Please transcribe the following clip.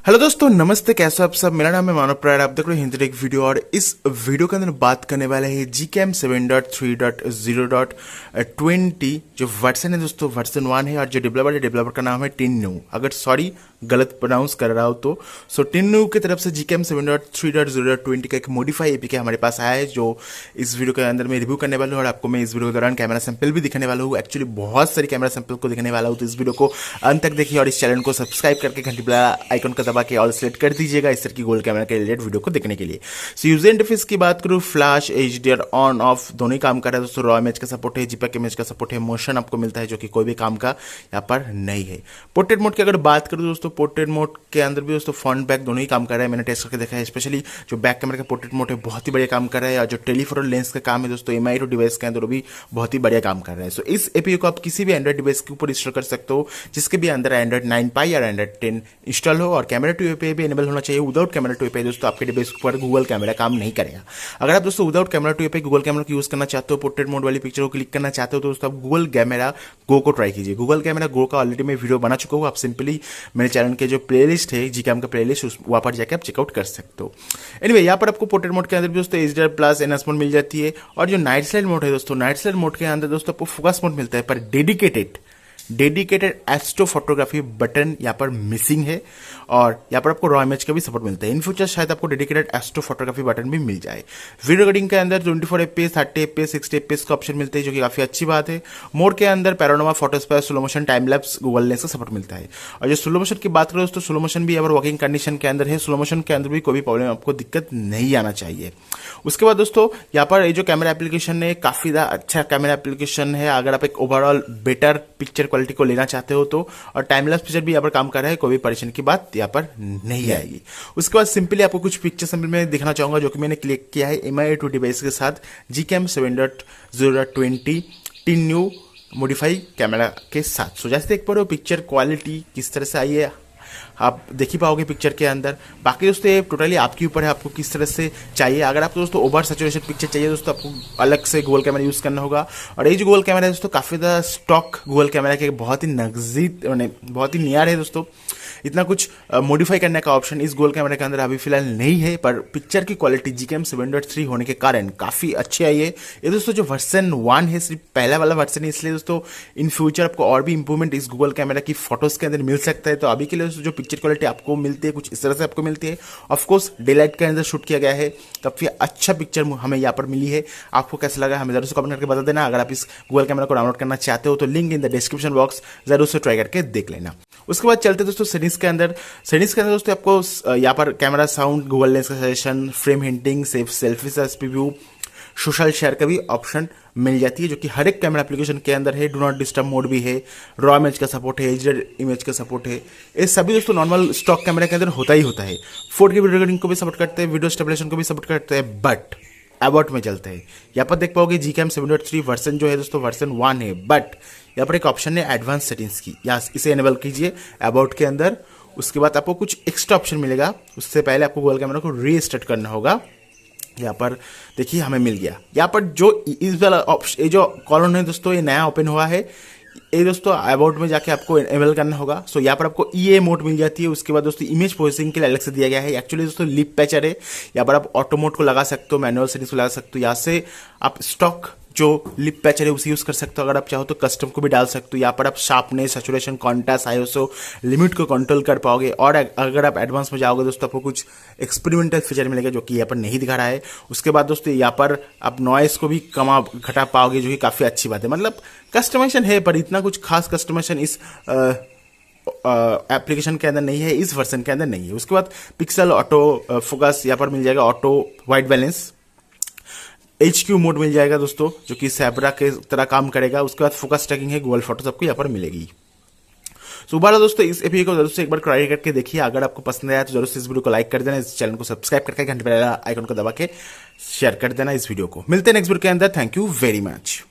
Hello दोस्तों, नमस्ते। कैसे हो आप सब? मेरा नाम है मानव प्रायर, आप देख रहे हो हिंदीटेक वीडियो। और इस वीडियो के अंदर बात करने वाले हैं Gcam 7.3.020 जो वर्जन है दोस्तों, वर्जन 1 है। और जो डेवलपर का नाम है TlnNeun। अगर सॉरी गलत प्रोनाउंस कर रहा हो तो TlnNeun की तरफ से Gcam 7.3.020 का एक मॉडिफाई एपीके हमारे पास आया है, जो इस वीडियो के अंदर मैं रिव्यू करने वाला हूँ। और आपको मैं इस वीडियो के दौरान कैमरा सैंपल भी दिखाने वाला हूँ। एक्चुअली बहुत सारी कैमरा सैंपल को दिखाने वाला हूँ, तो इस वीडियो को अंत तक देखिए और इस चैनल को सब्सक्राइब करके घंटी आइकन का दबा के ऑल सेलेक्ट कर दीजिएगा इस तरह की गोल्ड कैमरा के रिलेटेड वीडियो को देखने के लिए। सो यूजर इंटरफेस की बात करूँ, फ्लैश HDR ऑन ऑफ दोनों ही काम कर रहा है दोस्तों। रॉ इमेज का सपोर्ट है, JPEG इमेज का सपोर्ट है, मोशन आपको मिलता है जो कि कोई भी काम का यहाँ पर नहीं है। पोर्ट्रेट मोड की अगर बात करूँ दोस्तों, पोर्ट्रेट मोड के अंदर भी दोस्तों फ्रंट बैक दोनों ही काम कर रहा है। मैंने टेस्ट करके देखा है, स्पेशली जो बैक कैमरा का पोर्ट्रेट मोड है बहुत ही बढ़िया काम कर रहा है। और जो टेलीफोटो लेंस का काम है दोस्तों Mi2 डिवाइस के अंदर, वो भी बहुत ही बढ़िया काम कर रहा है। सो इस एपीके को आप किसी भी एंड्रॉइड डिवाइस के ऊपर इंस्टॉल कर सकते हो जिसके भी अंदर एंड्रॉइड 9 Pie या एंड्रॉइड 10 इंस्टॉल हो। और कैमरा टू एपीआई भी एनेबल होना चाहिए। विदाउट कैमरा टू एपीआई दोस्तों आपके डिवाइस पर गूगल कैमरा काम नहीं करेगा। अगर आप दोस्तों without camera two API Google camera को यूज करना चाहते हो, पोर्ट्रेट मोड वाली पिक्चर को क्लिक करना चाहते हो, तो दोस्तों आप गूगल कैमरा गो को ट्राई कीजिए। गूगल कैमरा गो का ऑलरेडी मैं वीडियो बना चुका हूँ। आप सिंपली मेरे चैनल के जो प्लेलिस्ट है Gcam का प्लेलिस्ट, वहां पर जाकर आप चेकआउट कर सकते हो। एनीवे यहाँ पर आपको पोर्ट्रेट मोड के अंदर भी दोस्तों HDR प्लस एनहांस मोड मिल जाती है। और जो नाइट स्लाइड मोड है दोस्तों, नाइट स्लाइड मोड के अंदर दोस्तों आपको फोकस मोड मिलता है, पर डेडिकेटेड एस्ट्रो फोटोग्राफी बटन यहाँ पर मिसिंग है। और यहाँ पर आपको रॉ इमेज का भी सपोर्ट मिलता है। इन फ्यूचर शायद आपको डेडिकेटेड एस्ट्रो फोटोग्राफी बटन भी मिल जाए। वीडियो रिकॉर्डिंग के अंदर 24 FPS, 30 FPS, 60 FPS का ऑप्शन मिलते हैं, जो कि काफी अच्छी बात है। मोड के अंदर panorama, photosphere, slow motion, time lapse, Google lens का सपोर्ट मिलता है। और जो स्लो मोशन की बात करें दोस्तों, स्लो मोशन भी यहाँ पर वर्किंग कंडीशन के अंदर है। स्लो मोशन के अंदर भी कोई भी प्रॉब्लम आपको दिक्कत नहीं आना चाहिए। उसके बाद दोस्तों यहाँ पर ये जो कैमरा एप्लीकेशन है, काफी अच्छा कैमरा एप्लीकेशन है अगर आप एक ओवरऑल बेटर पिक्चर क्वालिटी को लेना चाहते हो तो। और टाइम लैप्स पिक्चर भी यहाँ पर काम कर रहा है, कोई भी परेशानी की बात यहाँ पर नहीं आएगी। उसके बाद सिंपली आपको कुछ पिक्चर सैंपल में दिखाना चाहूंगा जो कि मैंने क्लिक किया है Mi2 डिवाइस के साथ Gcam 7.020 TlnNeun मॉडिफाई कैमरा के साथ। सो जैसे देख पा रहे हो पिक्चर क्वालिटी किस तरह से आई है, आप देख ही पाओगे पिक्चर के अंदर। बाकी दोस्तों ये टोटली आपके ऊपर है, आपको किस तरह से चाहिए। अगर आपको दोस्तों ओवर सैचुरेशन पिक्चर चाहिए दोस्तों, आपको अलग से गूगल कैमरा यूज करना होगा। और ये जो गूगल कैमरा है दोस्तों, काफी ज़्यादा स्टॉक गूगल कैमरा के बहुत ही नजदीक, बहुत ही नियर है दोस्तों। इतना कुछ मॉडिफाई करने का ऑप्शन इस गूगल कैमरे के अंदर अभी फिलहाल नहीं है, पर पिक्चर की क्वालिटी Gcam 7.3 होने के कारण काफी अच्छी आई है। ये दोस्तों जो वर्जन 1 है, सिर्फ पहला वाला वर्जन है, इसलिए दोस्तों इन फ्यूचर आपको और भी इंप्रूवमेंट इस गूगल कैमरा की फोटोज के अंदर मिल सकता है। तो अभी के लिए दोस्तों जो पिक्चर क्वालिटी आपको मिलती है कुछ इस तरह से आपको मिलती है। ऑफकोर्स डे लाइट के अंदर शूट किया गया है, काफी अच्छा पिक्चर हमें यहाँ पर मिली है। आपको कैसा लगा हमें जरूर से कमेंट करके बता देना। अगर आप इस गूगल कैमरा को डाउनलोड करना चाहते हो तो link in the description box, जरूर से ट्राई करके देख लेना। उसके बाद चलते दोस्तों सेटिंग्स के अंदर दोस्तों आपको यहाँ पर कैमरा साउंड, गूगल लेंस का suggestion, frame hinting, safe selfie preview, social share का भी ऑप्शन मिल जाती है, जो कि हर एक कैमरा एप्लीकेशन के अंदर है। डू नॉट डिस्टर्ब मोड भी है, रॉ इमेज का सपोर्ट है, HDR इमेज का सपोर्ट है। ये सभी दोस्तों नॉर्मल स्टॉक कैमरा के अंदर होता ही होता है। 4K वीडियो रिकॉर्डिंग को भी सपोर्ट करते हैं, वीडियो स्टेबलाइजेशन को भी सपोर्ट करते हैं। बट अबाउट में चलते हैं, यहाँ पर देख पाओगे Gcam 7.3 वर्जन जो है दोस्तों वर्जन 1 है। बट यहाँ पर एक ऑप्शन है एडवांस सेटिंग्स की, या इसे एनेबल कीजिए अबाउट के अंदर। उसके बाद आपको कुछ एक्स्ट्रा ऑप्शन मिलेगा। उससे पहले आपको गूगल कैमरा को रीस्टार्ट करना होगा। यहाँ पर देखिए हमें मिल गया। यहाँ पर जो इस वाला ऑप्शन, ये जो कॉलम है दोस्तों, ये नया ओपन हुआ है। ये दोस्तों अबाउट में जाके आपको एनेबल करना होगा। सो यहाँ पर आपको EA मोड मिल जाती है। उसके बाद दोस्तों इमेज प्रोसेसिंग के लिए अलग से दिया गया है। एक्चुअली दोस्तों लिप पैचर है, यहाँ पर आप ऑटो मोड को लगा सकते हो, मैनुअल सेटिंग्स को लगा सकते हो। यहाँ से आप स्टॉक जो लिप पैचर है उसे यूज कर सकते हो। अगर आप चाहो तो कस्टम को भी डाल सकते हो। यहाँ पर आप sharpness, saturation, contrast, ISO limit को कंट्रोल कर पाओगे। और अगर आप एडवांस में जाओगे दोस्तों, आपको कुछ एक्सपेरिमेंटल फीचर मिलेगा जो कि यहाँ पर नहीं दिखा रहा है। उसके बाद दोस्तों यहाँ पर आप नॉइस को भी कमा घटा पाओगे, जो कि काफी अच्छी बात है। मतलब कस्टमाइजेशन है, पर इतना कुछ खास कस्टमाइजेशन इस एप्लीकेशन के अंदर नहीं है, इस वर्जन के अंदर नहीं है। उसके बाद पिक्सल ऑटो फोकस यहाँ पर मिल जाएगा, auto white balance, HQ mode मिल जाएगा दोस्तों, जो कि सैबरा के तरह काम करेगा। उसके बाद फोकस ट्रैकिंग है, गूगल फोटोज आपको यहाँ पर मिलेगी। सो बारह दोस्तों इस एपीके को जरूर से एक बार ट्राई करके देखिए। अगर आपको पसंद आया तो जरूर से इस वीडियो को लाइक कर देना, इस चैनल को सब्सक्राइब करके घंटे आइकन को दबा के शेयर कर देना इस वीडियो को। मिलते हैं नेक्स्ट वीडियो के अंदर। Thank you very much.